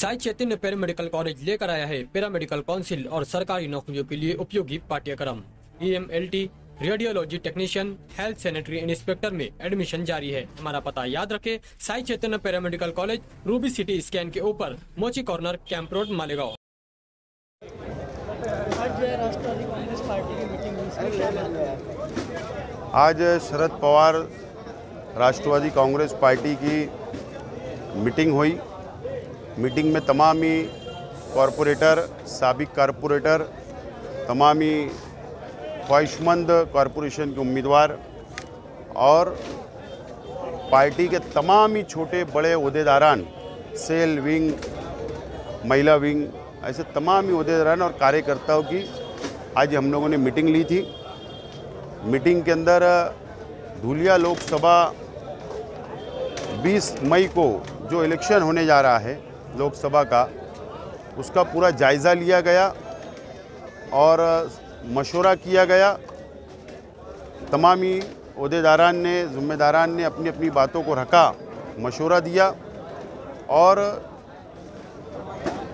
Sai Chaitanya paramedical college लेकर आया है पैरामेडिकल काउंसिल और सरकारी नौकरियों के लिए उपयोगी पाठ्यक्रम। EMLT, radiology technician, health sanitary inspector में एडमिशन जारी है। हमारा पता याद रखें, Sai Chaitanya paramedical college, ruby city scan के ऊपर, Mochi corner, camp road, Malegaon. आज शरद पवार राष्ट्रवादी कांग्रेस पार्टी की मीटिंग हुई। मीटिंग में तमामी कॉरपोरेटर, साबिक कॉरपोरेटर, तमामी ख्वाहिशमंद कॉरपोरेशन के उम्मीदवार और पार्टी के तमामी छोटे बड़े ओहदेदारान, सेल विंग, महिला विंग, ऐसे तमामी ओहदेदारान और कार्यकर्ताओं की आज हम लोगों ने मीटिंग ली थी। मीटिंग के अंदर धुलिया लोकसभा 20 मई को जो इलेक्शन होने जा रहा है लोकसभा का, उसका पूरा जायज़ा लिया गया और मशवरा किया गया। तमामी ओहदेदारान ने, ज़िम्मेदारान ने अपनी अपनी बातों को रखा, मशवरा दिया और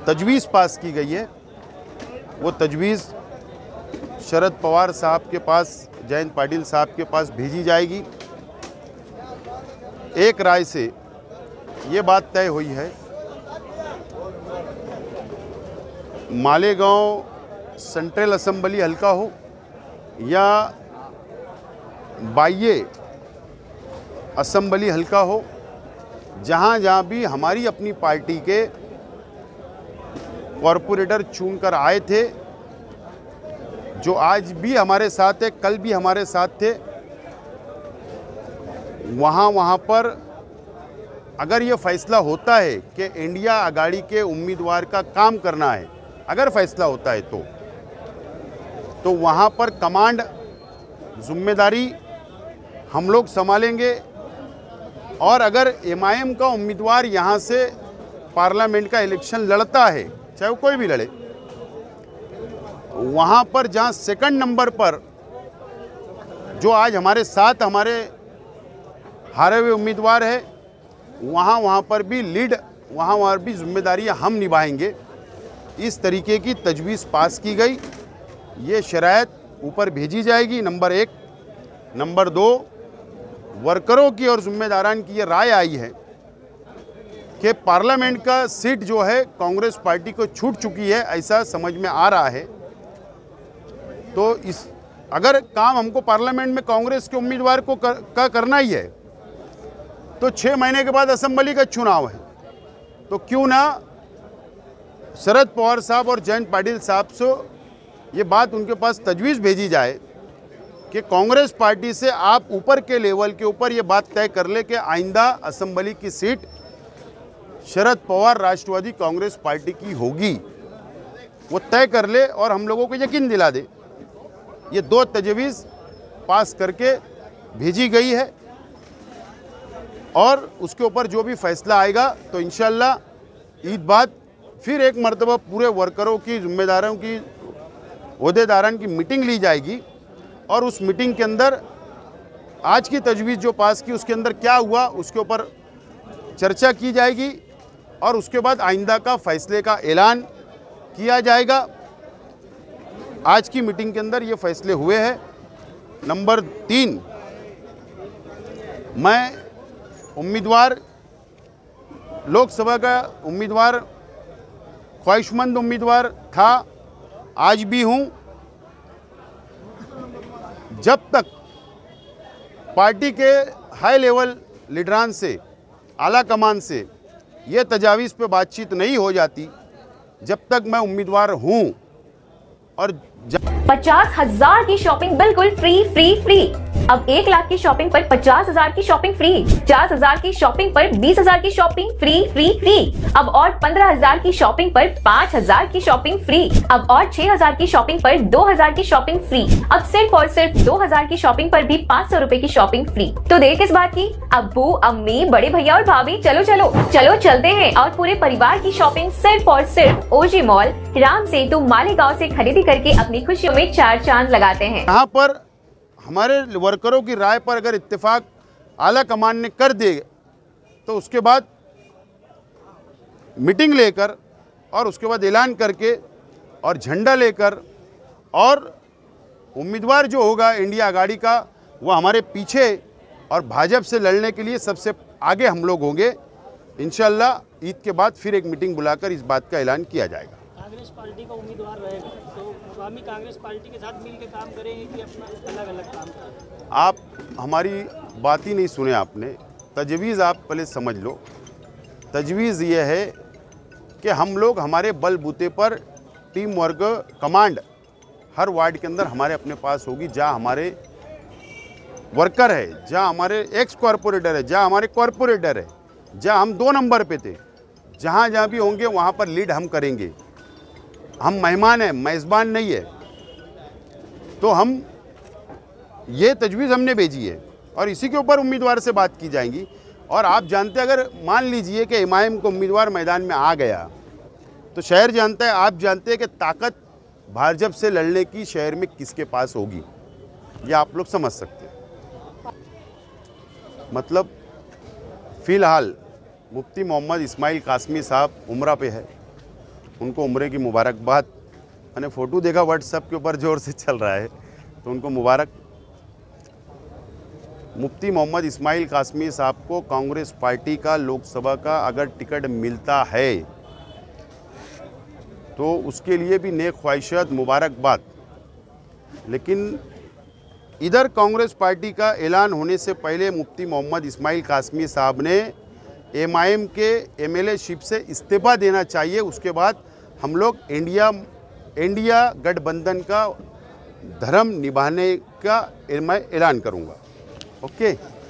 तजवीज़ पास की गई है। वो तजवीज़ शरद पवार साहब के पास, जयंत पाटिल साहब के पास भेजी जाएगी। एक राय से ये बात तय हुई है, मालेगांव सेंट्रल असेंबली हल्का हो या बाह्य असेंबली हल्का हो, जहाँ जहाँ भी हमारी अपनी पार्टी के कॉरपोरेटर चुनकर आए थे, जो आज भी हमारे साथ है, कल भी हमारे साथ थे, वहाँ पर अगर ये फैसला होता है कि इंडिया आघाड़ी के उम्मीदवार का काम करना है, अगर फैसला होता है तो वहाँ पर कमांड जिम्मेदारी हम लोग संभालेंगे। और अगर MIM का उम्मीदवार यहाँ से पार्लियामेंट का इलेक्शन लड़ता है, चाहे वो कोई भी लड़े, वहाँ पर जहाँ सेकंड नंबर पर जो आज हमारे साथ हमारे हारे हुए उम्मीदवार है, वहाँ पर भी लीड, वहाँ भी जिम्मेदारियाँ हम निभाएंगे। इस तरीके की तजवीज़ पास की गई। ये शरायत ऊपर भेजी जाएगी, नंबर 1। नंबर 2, वर्करों की और जिम्मेदारान की ये राय आई है कि पार्लियामेंट का सीट जो है कांग्रेस पार्टी को छूट चुकी है, ऐसा समझ में आ रहा है। तो इस अगर काम हमको पार्लियामेंट में कांग्रेस के उम्मीदवार को करना ही है, तो 6 महीने के बाद असेंबली का चुनाव है, तो क्यों ना शरद पवार साहब और जयंत पाटिल साहब से ये बात उनके पास तजवीज़ भेजी जाए कि कांग्रेस पार्टी से आप ऊपर के लेवल के ऊपर ये बात तय कर ले कि आइंदा असेंबली की सीट शरद पवार राष्ट्रवादी कांग्रेस पार्टी की होगी, वो तय कर ले और हम लोगों को यकीन दिला दे। ये 2 तजवीज़ पास करके भेजी गई है और उसके ऊपर जो भी फैसला आएगा तो इंशाल्लाह ईद बाद फिर एक मरतबा पूरे वर्करों की, जिम्मेदारों की, ओहदेदारान की मीटिंग ली जाएगी और उस मीटिंग के अंदर आज की तजवीज़ जो पास की उसके अंदर क्या हुआ उसके ऊपर चर्चा की जाएगी और उसके बाद आइंदा का फैसले का ऐलान किया जाएगा। आज की मीटिंग के अंदर ये फैसले हुए हैं। नंबर 3, मैं उम्मीदवार, लोकसभा का उम्मीदवार, ख्वाहिशमंद उम्मीदवार था, आज भी हूँ। जब तक पार्टी के हाई लेवल लीडरान से, आला कमान से ये तजावीज़ पे बातचीत नहीं हो जाती, जब तक मैं उम्मीदवार हूँ। और 50,000 की शॉपिंग बिल्कुल फ्री। अब 1 लाख की शॉपिंग पर 50,000 की शॉपिंग फ्री, 50,000 की शॉपिंग पर 20,000 की शॉपिंग फ्री। अब और 15,000 की शॉपिंग पर 5,000 की शॉपिंग फ्री। अब और 6,000 की शॉपिंग पर 2,000 की शॉपिंग फ्री। अब सिर्फ और सिर्फ 2,000 की शॉपिंग पर भी 500 रुपए की शॉपिंग फ्री। तो देर किस बात की? अब्बू, अम्मी, बड़े भैया और भाभी, चलो चलते हैं और पूरे परिवार की शॉपिंग सिर्फ और सिर्फ ओजी मॉल, राम सेतु, मालेगांव से खरीदी करके अपनी खुशियों में 4 चांद लगाते हैं। यहाँ पर हमारे वर्करों की राय पर अगर इत्तेफाक आला कमान ने कर दे तो उसके बाद मीटिंग लेकर और उसके बाद ऐलान करके और झंडा लेकर और उम्मीदवार जो होगा इंडिया आघाड़ी का वो हमारे पीछे और भाजपा से लड़ने के लिए सबसे आगे हम लोग होंगे। इंशाल्लाह ईद के बाद फिर एक मीटिंग बुलाकर इस बात का ऐलान किया जाएगा। कांग्रेस पार्टी का उम्मीदवार रहेगा तो मुकामी कांग्रेस पार्टी के साथ मिलकर काम करेंगे कि अपना अलग अलग काम करेंगे? आप हमारी बात ही नहीं सुने आपने। तजवीज़ आप पहले समझ लो। तजवीज़ ये है कि हम लोग हमारे बलबूते पर टीम वर्क कमांड हर वार्ड के अंदर हमारे अपने पास होगी। जहाँ हमारे वर्कर है, जहाँ हमारे एक्स कॉरपोरेटर है, जहाँ हमारे कॉरपोरेटर है, जहाँ हम 2 नंबर पे थे, जहाँ जहाँ भी होंगे वहाँ पर लीड हम करेंगे। हम मेहमान हैं, मेज़बान नहीं है। तो हम ये तजवीज़ हमने भेजी है और इसी के ऊपर उम्मीदवार से बात की जाएगी। और आप जानते हैं, अगर मान लीजिए कि इमाम को उम्मीदवार मैदान में आ गया तो शहर जानता है, आप जानते हैं कि ताकत भाजपा से लड़ने की शहर में किसके पास होगी, ये आप लोग समझ सकते हैं। मतलब फ़िलहाल मुफ्ती मोहम्मद इस्माइल कासमी साहब उम्रा पे है, उनको उम्रे की मुबारकबाद। मैंने फ़ोटो देखा व्हाट्सएप के ऊपर ज़ोर से चल रहा है, तो उनको मुबारक। मुफ्ती मोहम्मद इस्माइल कासमी साहब को कांग्रेस पार्टी का लोकसभा का अगर टिकट मिलता है तो उसके लिए भी नेक ख्वाहिशात, मुबारकबाद। लेकिन इधर कांग्रेस पार्टी का ऐलान होने से पहले मुफ्ती मोहम्मद इस्माइल कासमी साहब ने एमआईएम के एमएलए शिप से इस्तीफा देना चाहिए। उसके बाद हम लोग इंडिया गठबंधन का धर्म निभाने का मैं ऐलान करूंगा। ओके।